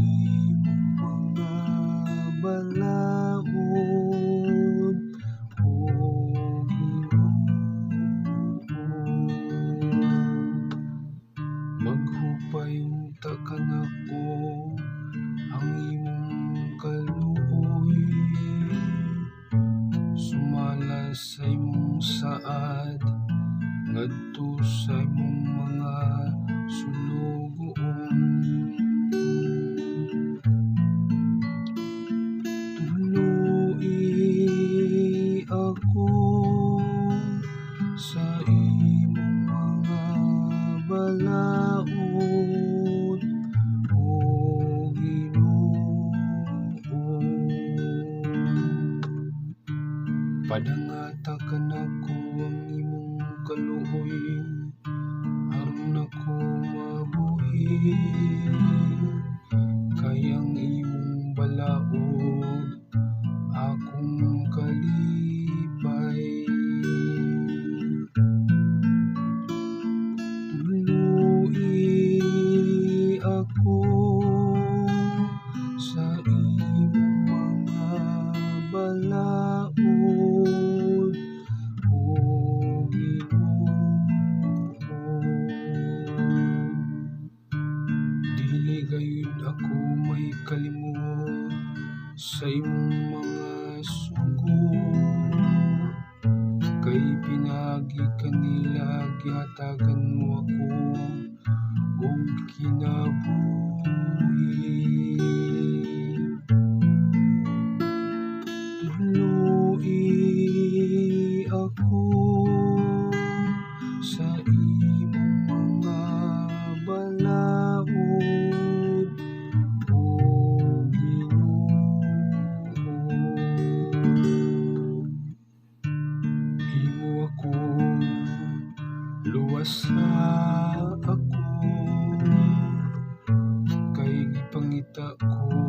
imong mga balaod, o Ginoo. Maghupay unta ka nako ang imong kaluoy, sumala sa imong saad ngadto sa imong mga suloguon. Tuluy ako sa imong mga balaod, o Ginoo. Padangata ka nako ang imong kaluoy aron ako mabuhi, kay ang imong balaod akong kalipay. Tuluy ako sa imong mga balaod, o Ginoo. Dili gayud ako may kalimot sa imong mga sugo, kay pinagi kanila gihatagan mo ako og kinabuhi. Tuluy ako sa imong mga balaod, o Ginoo. Imo ako luwasa ako, kay gipangita ko